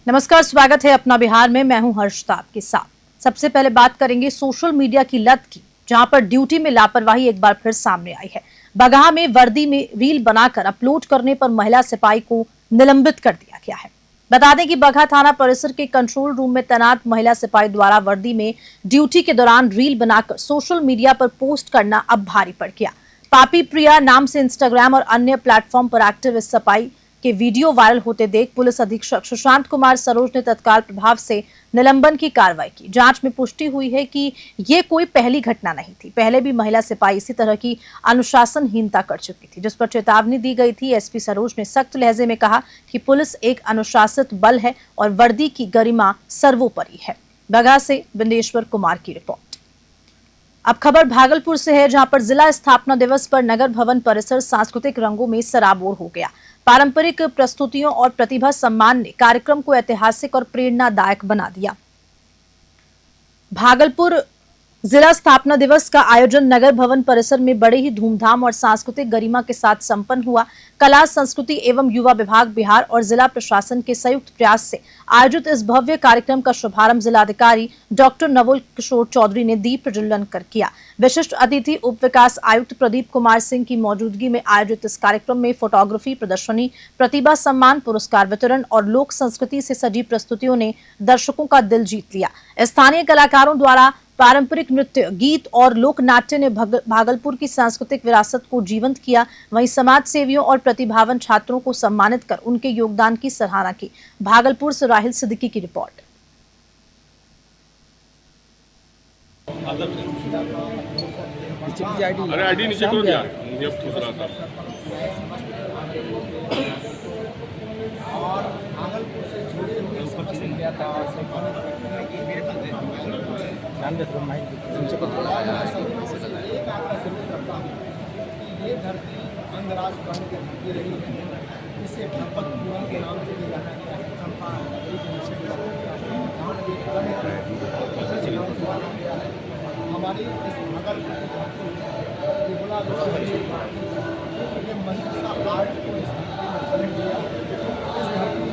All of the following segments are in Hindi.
नमस्कार, स्वागत है अपना बिहार में। मैं हूं हर्षता आपके साथ। सबसे पहले बात करेंगे सोशल मीडिया की लत की, जहां पर ड्यूटी में लापरवाही एक बार फिर सामने आई है। बगहा में वर्दी में रील बनाकर अपलोड करने पर महिला सिपाही को निलंबित कर दिया गया है। बता दें कि बगहा थाना परिसर के कंट्रोल रूम में तैनात महिला सिपाही द्वारा वर्दी में ड्यूटी के दौरान रील बनाकर सोशल मीडिया पर पोस्ट करना अब भारी पड़ गया। पापी प्रिया नाम से इंस्टाग्राम और अन्य प्लेटफॉर्म पर एक्टिव इस सिपाही के वीडियो वायरल होते देख पुलिस अधीक्षक सुशांत कुमार सरोज ने तत्काल प्रभाव से निलंबन की कार्रवाई की। जांच में पुष्टि हुई है कि ये कोई पहली घटना नहीं थी। पहले भी महिला सिपाही इसी तरह की अनुशासनहीनता कर चुकी थी, जिस पर चेतावनी दी गई थी। एसपी सरोज ने सख्त लहजे में कहा कि पुलिस एक अनुशासित बल है और वर्दी की गरिमा सर्वोपरि है। बगहा से बिंदेश्वर कुमार की रिपोर्ट। अब खबर भागलपुर से है, जहां पर जिला स्थापना दिवस पर नगर भवन परिसर सांस्कृतिक रंगों में सराबोर हो गया। पारंपरिक प्रस्तुतियों और प्रतिभा सम्मान ने कार्यक्रम को ऐतिहासिक और प्रेरणादायक बना दिया। भागलपुर जिला स्थापना दिवस का आयोजन नगर भवन परिसर में बड़े ही धूमधाम और सांस्कृतिक गरिमा के साथ संपन्न हुआ। कला संस्कृति एवं युवा विभाग बिहार और जिला प्रशासन के संयुक्त प्रयास से आयोजित इस भव्य कार्यक्रम का शुभारंभ जिलाधिकारी डॉक्टर नवल किशोर चौधरी ने दीप प्रज्वलन कर किया। विशिष्ट अतिथि उप विकास आयुक्त प्रदीप कुमार सिंह की मौजूदगी में आयोजित इस कार्यक्रम में फोटोग्राफी प्रदर्शनी, प्रतिभा सम्मान, पुरस्कार वितरण और लोक संस्कृति से सजी प्रस्तुतियों ने दर्शकों का दिल जीत लिया। स्थानीय कलाकारों द्वारा पारंपरिक नृत्य, गीत और लोक नाट्य ने भागलपुर की सांस्कृतिक विरासत को जीवंत किया। वहीं समाज सेवियों और प्रतिभावान छात्रों को सम्मानित कर उनके योगदान की सराहना की। भागलपुर से राहिल सिद्दीकी की रिपोर्ट। अरे आईडी नीचे करो यार, मुझे अब पूछ रहा था। ये धरती अंगराज बन के टिकी रही है, इसे भगवत पूरन के नाम से भी जाना गया है। चंपा हमारी इस भागलपुर की धरती त्रिपुरा ये मंदिर आर्ट को इस धरती में जन्म दिया। इस धरती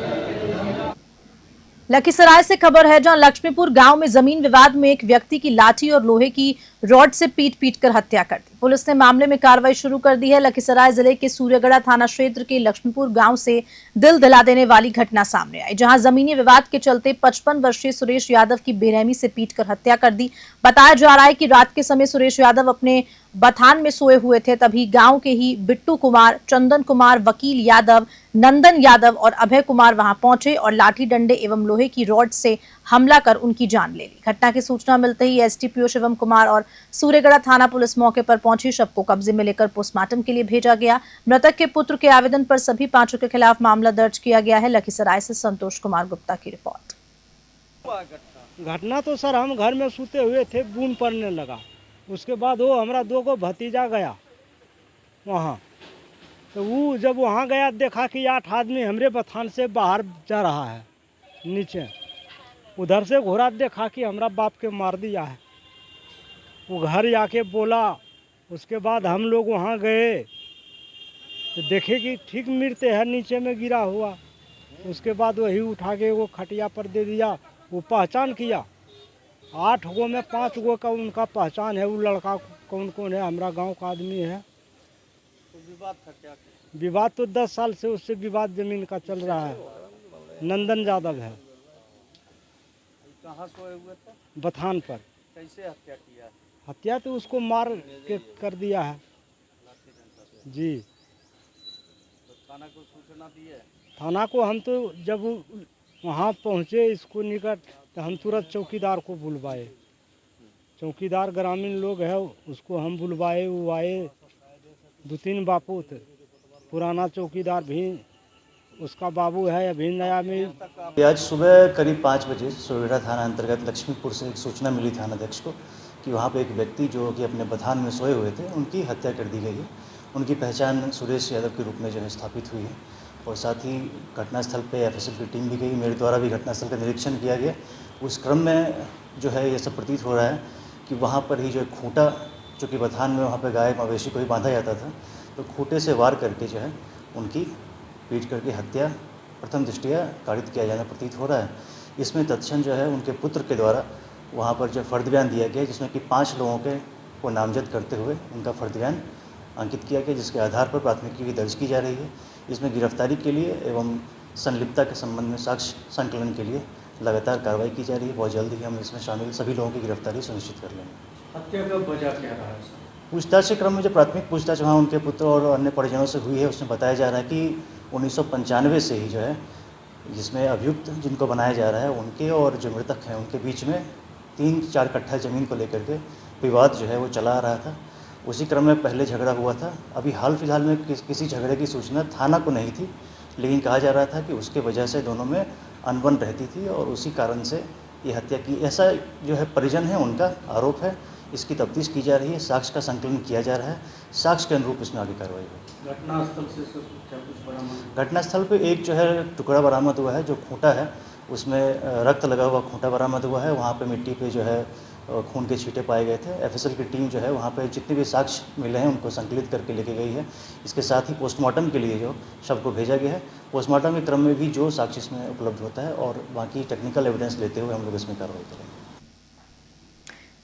लखीसराय से खबर है, जहां लक्ष्मीपुर गांव में जमीन विवाद में एक व्यक्ति की लाठी और लोहे की रॉड से पीट कर हत्या कर दी। पुलिस ने मामले में कार्रवाई शुरू कर दी है। लखीसराय जिले के सूर्यगढ़ा थाना क्षेत्र के लक्ष्मीपुर गांव से दिल दिला देने वाली घटना सामने आई, जहां जमीनी विवाद के चलते 55 वर्षीय सुरेश यादव की बेरहमी से पीटकर हत्या कर दी। बताया जा रहा है कि रात के समय सुरेश यादव अपने बथान में सोए हुए थे, तभी गांव के ही बिट्टू कुमार, चंदन कुमार, वकील यादव, नंदन यादव और अभय कुमार वहां पहुंचे और लाठी डंडे एवं लोहे की रॉड से हमला कर उनकी जान ले ली। घटना की सूचना मिलते ही एसडीपीओ शिवम कुमार और सूर्यगढ़ा थाना पुलिस मौके पर पहुंची। शव को कब्जे में लेकर पोस्टमार्टम के लिए भेजा गया। मृतक के पुत्र के आवेदन पर सभी पांचों के खिलाफ मामला दर्ज किया गया है। लखीसराय से संतोष कुमार गुप्ता की रिपोर्ट। घटना तो सर हम घर में सूते हुए थे, बूंद पड़ने लगा। उसके बाद वो हमारा 2 को भतीजा गया वहाँ, तो वो जब वहाँ गया देखा कि 8 आदमी हमरे बथान से बाहर जा रहा है नीचे। उधर से घोड़ा देखा कि हमारा बाप के मार दिया है। वो घर जाके बोला। उसके बाद हम लोग वहाँ गए तो देखे कि ठीक मृत है, नीचे में गिरा हुआ। उसके बाद वही उठा के वो खटिया पर दे दिया। वो पहचान किया 8 गो में 5 गो का उनका पहचान है। वो लड़का कौन कौन है, हमारा गांव का आदमी है। तो विवाद था क्या? विवाद तो 10 साल से उससे विवाद जमीन का चल रहा है। नंदन यादव है। कहाँ सोए हुए थे? बथान पर। कैसे हत्या किया? हत्या तो उसको मार के कर दिया है जी। तो थाना को सूचना दी है? थाना को हम तो जब वहाँ पहुँचे इसको निकट, तो हम तुरंत चौकीदार को बुलवाए। चौकीदार ग्रामीण लोग है, उसको हम बुलवाए। वो आए, 2-3 बापू थे। पुराना चौकीदार भी उसका बाबू है, अभी नया में। आज सुबह करीब 5 बजे सूर्यगढ़ा थाना अंतर्गत लक्ष्मीपुर से एक सूचना मिली थानाध्यक्ष को कि वहाँ पे एक व्यक्ति जो कि अपने बथान में सोए हुए थे, उनकी हत्या कर दी गई है। उनकी पहचान सुरेश यादव के रूप में जो है स्थापित हुई है और साथ ही घटनास्थल पे एफएसएल की टीम भी गई। मेरे द्वारा भी घटनास्थल का निरीक्षण किया गया। उस क्रम में जो है ये सब प्रतीत हो रहा है कि वहाँ पर ही जो एक खूंटा, जो कि बथान में वहाँ पर गाय मवेशी को ही बांधा जाता था, तो खूंटे से वार करके जो है उनकी पीट करके हत्या प्रथम दृष्टया कारित किया जाना प्रतीत हो रहा है। इसमें तत्क्षण जो है उनके पुत्र के द्वारा वहाँ पर जो फर्द बयान दिया गया, जिसमें कि 5 लोगों को नामजद करते हुए उनका फर्द बयान अंकित किया गया, जिसके आधार पर प्राथमिकी भी दर्ज की जा रही है। इसमें गिरफ्तारी के लिए एवं संलिप्तता के संबंध में साक्ष्य संकलन के लिए लगातार कार्रवाई की जा रही है। बहुत जल्द ही हम इसमें शामिल सभी लोगों की गिरफ्तारी सुनिश्चित कर लेंगे। हत्या का वजह क्या रहा है सर? पूछताछ के क्रम में जो प्राथमिक पूछताछ वहाँ उनके पुत्र और अन्य परिजनों से हुई है, उसमें बताया जा रहा है कि 1995 से ही जो है, जिसमें अभियुक्त जिनको बनाया जा रहा है उनके और जो मृतक हैं उनके बीच में 3-4 कट्ठा ज़मीन को लेकर के विवाद जो है वो चला आ रहा था। उसी क्रम में पहले झगड़ा हुआ था। अभी हाल फिलहाल में किसी झगड़े की सूचना थाना को नहीं थी, लेकिन कहा जा रहा था कि उसके वजह से दोनों में अनबन रहती थी और उसी कारण से ये हत्या की, ऐसा जो है परिजन है उनका आरोप है। इसकी तफ्तीश की जा रही है, साक्ष्य का संकलन किया जा रहा है, साक्ष्य के अनुरूप इसमें आगे कार्रवाई होगी। घटनास्थल से सर क्या कुछ बरामद? घटनास्थल पे एक जो है टुकड़ा बरामद हुआ है, जो खूंटा है उसमें रक्त लगा हुआ खूंटा बरामद हुआ है। वहाँ पे मिट्टी पे जो है खून के छींटे पाए गए थे। एफएसएल की टीम जो है वहाँ पे जितने भी साक्ष्य मिले हैं उनको संकलित करके लेके गई है। इसके साथ ही पोस्टमार्टम के लिए जो शव को भेजा गया है, पोस्टमार्टम के क्रम में भी जो साक्ष्य इसमें उपलब्ध होता है और बाकी टेक्निकल एविडेंस लेते हुए हम लोग इसमें कार्रवाई करेंगे।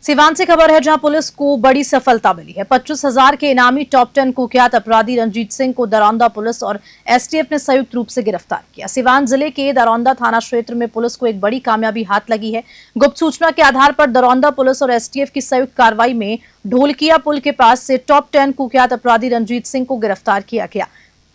सिवान से खबर है, जहां पुलिस को बड़ी सफलता मिली है। 25,000 के इनामी टॉप 10 कुख्यात अपराधी रंजीत सिंह को दरौंदा पुलिस और एसटीएफ ने संयुक्त रूप से गिरफ्तार किया। सिवान जिले के दरौंदा थाना क्षेत्र में पुलिस को एक बड़ी कामयाबी हाथ लगी है। गुप्त सूचना के आधार पर दरौंदा पुलिस और एसटीएफ की संयुक्त कार्रवाई में ढोलकिया पुल के पास से टॉप 10 कुख्यात अपराधी रंजीत सिंह को गिरफ्तार किया गया।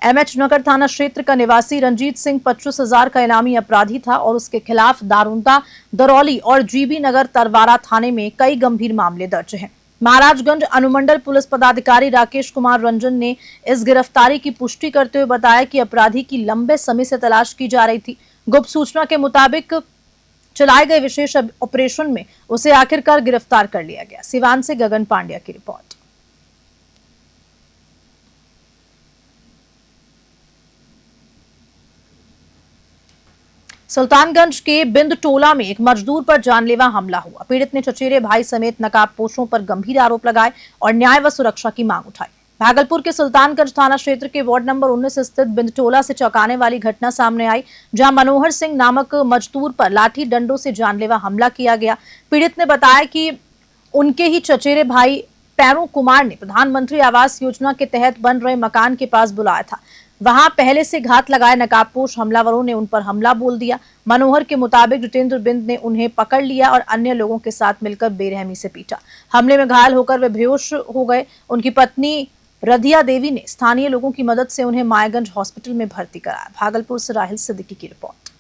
एमएच नगर थाना क्षेत्र का निवासी रंजीत सिंह 25,000 का इनामी अपराधी था और उसके खिलाफ दारुंदा, दरौली और जीबी नगर तरवारा थाने में कई गंभीर मामले दर्ज हैं। महाराजगंज अनुमंडल पुलिस पदाधिकारी राकेश कुमार रंजन ने इस गिरफ्तारी की पुष्टि करते हुए बताया कि अपराधी की लंबे समय से तलाश की जा रही थी। गुप्त सूचना के मुताबिक चलाए गए विशेष ऑपरेशन में उसे आखिरकार गिरफ्तार कर लिया गया। सिवान से गगन पांड्या की रिपोर्ट। सुल्तानगंज के बिंद टोला में एक मजदूर पर जानलेवा हमला हुआ। पीड़ित ने चचेरे भाई समेत नकाबपोशों पर गंभीर आरोप लगाए और न्याय व सुरक्षा की मांग उठाई। भागलपुर के सुल्तानगंज थाना क्षेत्र के वार्ड नंबर 19 स्थित बिंद टोला से चौंकाने वाली घटना सामने आई, जहां मनोहर सिंह नामक मजदूर पर लाठी डंडों से जानलेवा हमला किया गया। पीड़ित ने बताया कि उनके ही चचेरे भाई पैरू कुमार ने प्रधानमंत्री आवास योजना के तहत बन रहे मकान के पास बुलाया था। वहां पहले से घात लगाए नकाबपोश हमलावरों ने उन पर हमला बोल दिया। मनोहर के मुताबिक जितेंद्र बिंद ने उन्हें पकड़ लिया और अन्य लोगों के साथ मिलकर बेरहमी से पीटा। हमले में घायल होकर वे बेहोश हो गए। उनकी पत्नी रधिया देवी ने स्थानीय लोगों की मदद से उन्हें मायागंज हॉस्पिटल में भर्ती कराया। भागलपुर से राहिल सिद्दीकी की रिपोर्ट।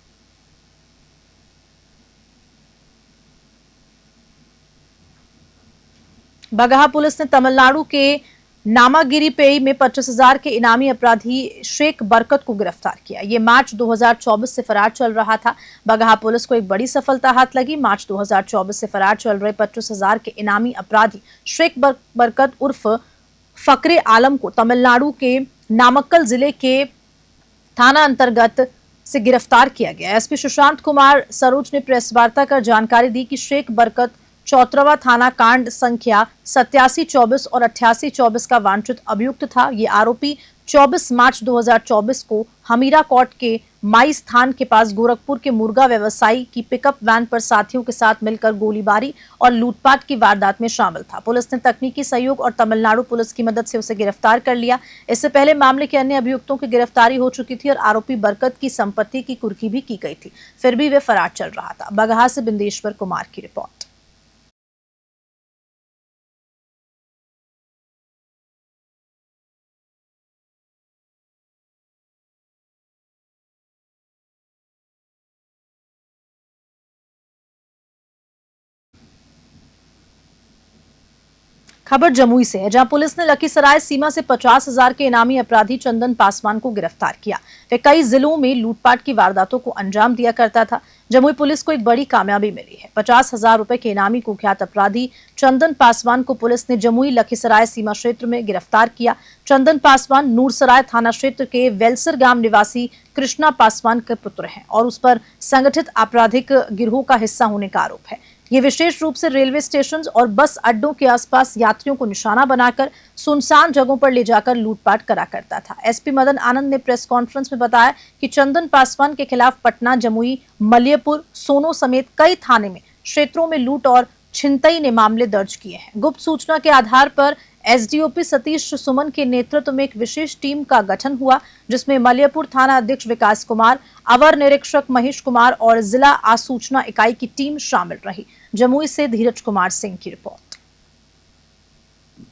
बगहा पुलिस ने तमिलनाडु के नामागिरीपेई में 25,000 के इनामी अपराधी शेख बरकत को गिरफ्तार किया। ये मार्च 2024 से फरार चल रहा था। बगहा पुलिस को एक बड़ी सफलता हाथ लगी। मार्च 2024 से फरार चल रहे 25,000 के इनामी अपराधी शेख बरकत उर्फ फकरे आलम को तमिलनाडु के नामक्कल जिले के थाना अंतर्गत से गिरफ्तार किया गया। एसपी सुशांत कुमार सरोज ने प्रेस वार्ता कर जानकारी दी कि शेख बरकत चौतरवा थाना कांड संख्या 8724 और 8824 का वांछित अभियुक्त था। ये आरोपी 24 मार्च 2024 को हमीरा कोट के माई स्थान के पास गोरखपुर के मुर्गा व्यवसायी की पिकअप वैन पर साथियों के साथ मिलकर गोलीबारी और लूटपाट की वारदात में शामिल था। पुलिस ने तकनीकी सहयोग और तमिलनाडु पुलिस की मदद से उसे गिरफ्तार कर लिया। इससे पहले मामले के अन्य अभियुक्तों की गिरफ्तारी हो चुकी थी और आरोपी बरकत की संपत्ति की कुर्की भी की गई थी, फिर भी वे फरार चल रहा था। बगहा से बिंदेश्वर कुमार की रिपोर्ट। खबर जमुई से है, जहां पुलिस ने लखीसराय सीमा से 50,000 के इनामी अपराधी चंदन पासवान को गिरफ्तार किया। वे कई जिलों में लूटपाट की वारदातों को अंजाम दिया करता था। जमुई पुलिस को एक बड़ी कामयाबी मिली है। 50,000 रुपए के इनामी कुख्यात अपराधी चंदन पासवान को पुलिस ने जमुई लखीसराय सीमा क्षेत्र में गिरफ्तार किया। चंदन पासवान नूरसराय थाना क्षेत्र के वेलसर गांव निवासी कृष्णा पासवान के पुत्र हैं और उस पर संगठित आपराधिक गिरोह का हिस्सा होने का आरोप है। ये विशेष रूप से रेलवे स्टेशन और बस अड्डों के आसपास यात्रियों को निशाना बनाकर सुनसान जगहों पर ले जाकर लूटपाट करा करता था। एसपी मदन आनंद ने प्रेस कॉन्फ्रेंस में बताया कि चंदन पासवान के खिलाफ पटना, जमुई, मलियापुर, सोनो समेत कई थाने में क्षेत्रों में लूट और छिनतई ने मामले दर्ज किए हैं। गुप्त सूचना के आधार पर एसडीओपी सतीश सुमन के नेतृत्व में एक विशेष टीम का गठन हुआ, जिसमें मलियापुर थाना अध्यक्ष विकास कुमार, अवर निरीक्षक महेश कुमार और जिला आसूचना इकाई की टीम शामिल रही। जमुई से धीरज कुमार सिंह की रिपोर्ट।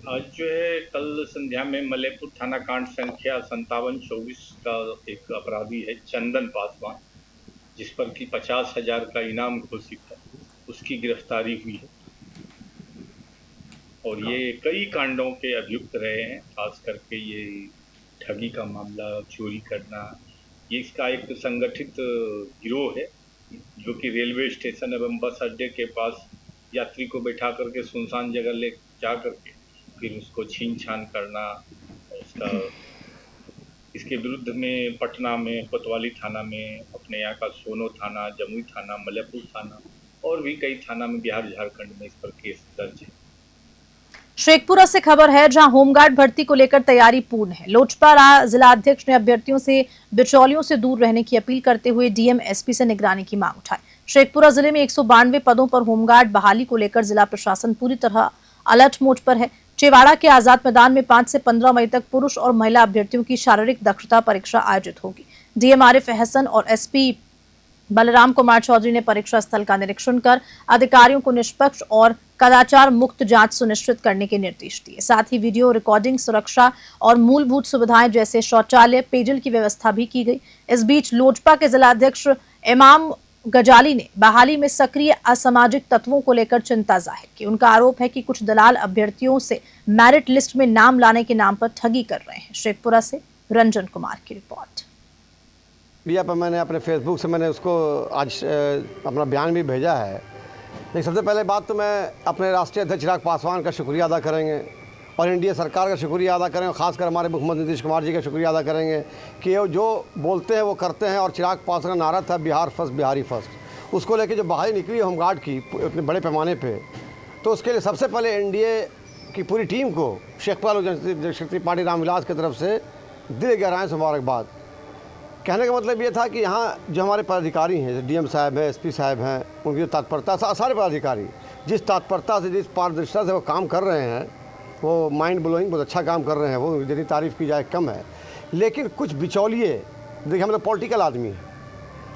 आज जो है कल संध्या में मलियापुर थाना कांड संख्या 5724 का एक अपराधी है चंदन पासवान, जिस पर कि 50,000 का इनाम घोषित है, उसकी गिरफ्तारी हुई है और ये कई कांडों के अभियुक्त रहे हैं। खास करके ये ठगी का मामला, चोरी करना, ये इसका एक संगठित गिरोह है जो कि रेलवे स्टेशन एवं बस अड्डे के पास यात्री को बैठा करके सुनसान जगह ले जा करके फिर उसको छीन छान करना। उसका इसके विरुद्ध में पटना में कोतवाली थाना में, अपने यहाँ का सोनो थाना, जमुई थाना, मलियापुर थाना और भी कई थाना में बिहार झारखंड में इस पर केस दर्ज है। शेखपुरा से खबर है, जहां होमगार्ड भर्ती को लेकर तैयारी पूर्ण है। लोजपा जिला अध्यक्ष ने अभ्यर्थियों से बिचौलियों से दूर रहने की अपील करते हुए डीएम एसपी से निगरानी की मांग उठाई। शेखपुरा जिले में 192 पदों पर होमगार्ड बहाली को लेकर जिला प्रशासन पूरी तरह अलर्ट मोड पर है। चेवाड़ा के आजाद मैदान में 5 से 15 मई तक पुरुष और महिला अभ्यर्थियों की शारीरिक दक्षता परीक्षा आयोजित होगी। डीएम आरिफ अहसन और एसपी बलराम कुमार चौधरी ने परीक्षा स्थल का निरीक्षण कर अधिकारियों को निष्पक्ष और कदाचार मुक्त जांच सुनिश्चित करने के निर्देश दिए। साथ ही वीडियो रिकॉर्डिंग, सुरक्षा और मूलभूत सुविधाएं जैसे शौचालय, पेयजल की व्यवस्था भी की गई। इस बीच लोजपा के जिला अध्यक्ष इमाम गजाली ने बहाली में सक्रिय असामाजिक तत्वों को लेकर चिंता जाहिर की। उनका आरोप है कि कुछ दलाल अभ्यर्थियों से मेरिट लिस्ट में नाम लाने के नाम पर ठगी कर रहे हैं। शेखपुरा से रंजन कुमार की रिपोर्ट। भैया पर मैंने अपने फेसबुक से मैंने उसको आज अपना बयान भी भेजा है। लेकिन सबसे पहले बात तो मैं अपने राष्ट्रीय अध्यक्ष चिराग पासवान का शुक्रिया अदा करेंगे और एनडीए सरकार का शुक्रिया अदा करेंगे, खासकर हमारे मुख्यमंत्री नीतीश कुमार जी का शुक्रिया अदा करेंगे कि वो जो बोलते हैं वो करते हैं। और चिराग पासवान का नारा था बिहार फर्स्ट, बिहारी फर्स्ट, उसको लेकर जो बहाली निकली होमगार्ड की इतने बड़े पैमाने पर, तो उसके लिए सबसे पहले एनडीए की पूरी टीम को शेखपुरा लोक जनशक्ति पार्टी रामविलास की तरफ से दिल गहराएं से मुबारकबाद। कहने का मतलब ये था कि यहाँ जो हमारे पदाधिकारी हैं, डीएम साहब हैं, एसपी साहब हैं, उनकी जो तत्परता, सारे पदाधिकारी जिस तत्परता से, जिस पारदर्शिता से वो काम कर रहे हैं, वो माइंड ब्लोइंग, बहुत अच्छा काम कर रहे हैं। वो जितनी तारीफ़ की जाए कम है। लेकिन कुछ बिचौलिए, देखिए हम लोग पॉलिटिकल आदमी हैं,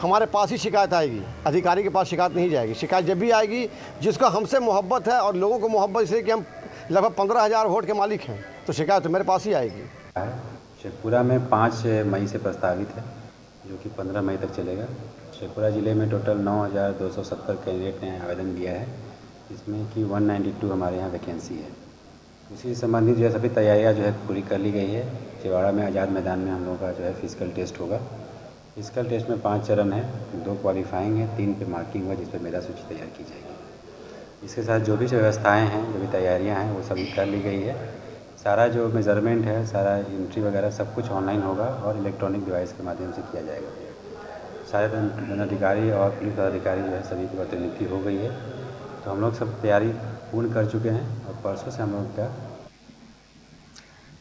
हमारे पास ही शिकायत आएगी, अधिकारी के पास शिकायत नहीं जाएगी। शिकायत जब भी आएगी जिसको हमसे मोहब्बत है, और लोगों को मोहब्बत इसलिए कि हम लगभग 15,000 वोट के मालिक हैं, तो शिकायत तो मेरे पास ही आएगी। शेखपुरा में 5 मई से प्रस्तावित है, जो कि 15 मई तक चलेगा। शेखपुरा ज़िले में टोटल 9,270 कैंडिडेट ने आवेदन दिया है, जिसमें कि 192 हमारे यहाँ वैकेंसी है। उसी से संबंधित जो है सभी तैयारियाँ जो है पूरी कर ली गई है। चेवाड़ा में आज़ाद मैदान में हम लोगों का जो है फिजिकल टेस्ट होगा। फिजिकल टेस्ट में 5 चरण है, 2 क्वालिफाइंग है, 3 पे मार्किंग हुआ, जिस पर मेधा सूची तैयार की जाएगी। इसके साथ जो भी व्यवस्थाएँ हैं, जो भी तैयारियाँ हैं, वो सभी कर ली गई है। सारा जो मेजरमेंट है, सारा एंट्री वगैरह सब कुछ ऑनलाइन होगा और इलेक्ट्रॉनिक डिवाइस के माध्यम से किया जाएगा। सारे दंडाधिकारी और पुलिस अधिकारी जो है सभी की प्रतिनियुक्ति हो गई है, तो हम लोग सब तैयारी पूर्ण कर चुके हैं और परसों से हम लोग का।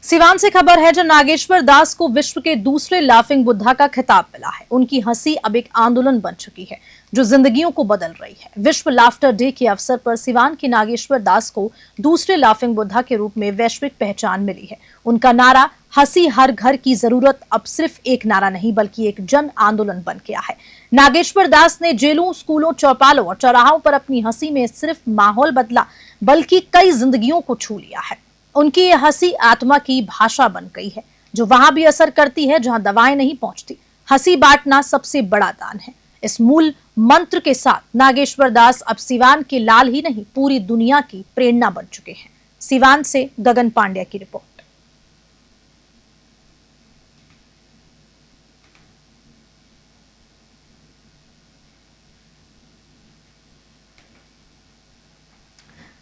सिवान से खबर है, जब नागेश्वर दास को विश्व के दूसरे लाफिंग बुद्धा का खिताब मिला है। उनकी हंसी अब एक आंदोलन बन चुकी है जो जिंदगियों को बदल रही है। विश्व लाफ्टर डे के अवसर पर सिवान के नागेश्वर दास को दूसरे लाफिंग बुद्धा के रूप में वैश्विक पहचान मिली है। उनका नारा हंसी हर घर की जरूरत अब सिर्फ एक नारा नहीं बल्कि एक जन आंदोलन बन गया है। नागेश्वर दास ने जेलों, स्कूलों, चौपालों और चौराहों पर अपनी हंसी में सिर्फ माहौल बदला बल्कि कई जिंदगियों को छू लिया है। उनकी ये हंसी आत्मा की भाषा बन गई है जो वहां भी असर करती है जहां दवाएं नहीं पहुंचती। हंसी बांटना सबसे बड़ा दान है। इस मूल मंत्र के साथ नागेश्वर दास अब सिवान के लाल ही नहीं पूरी दुनिया की प्रेरणा बन चुके हैं। सिवान से गगन पांड्या की रिपोर्ट।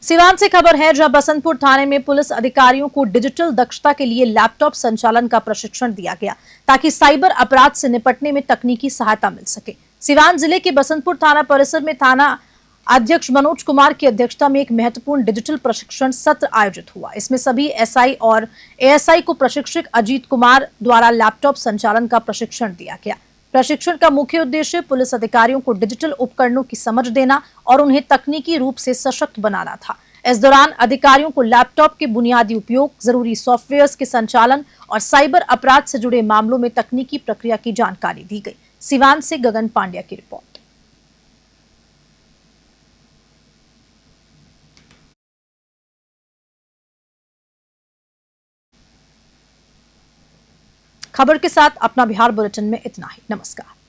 सिवान से खबर है, जहां बसंतपुर थाने में पुलिस अधिकारियों को डिजिटल दक्षता के लिए लैपटॉप संचालन का प्रशिक्षण दिया गया ताकि साइबर अपराध से निपटने में तकनीकी सहायता मिल सके। सिवान जिले के बसंतपुर थाना परिसर में थाना अध्यक्ष मनोज कुमार की अध्यक्षता में एक महत्वपूर्ण डिजिटल प्रशिक्षण सत्र आयोजित हुआ। इसमें सभी एसआई और एएसआई को प्रशिक्षक अजीत कुमार द्वारा लैपटॉप संचालन का प्रशिक्षण दिया गया। प्रशिक्षण का मुख्य उद्देश्य पुलिस अधिकारियों को डिजिटल उपकरणों की समझ देना और उन्हें तकनीकी रूप से सशक्त बनाना था। इस दौरान अधिकारियों को लैपटॉप के बुनियादी उपयोग, जरूरी सॉफ्टवेयर्स के संचालन और साइबर अपराध से जुड़े मामलों में तकनीकी प्रक्रिया की जानकारी दी गई। सिवान से गगन पांड्या की रिपोर्ट। खबर के साथ अपना बिहार बुलेटिन में इतना ही। नमस्कार।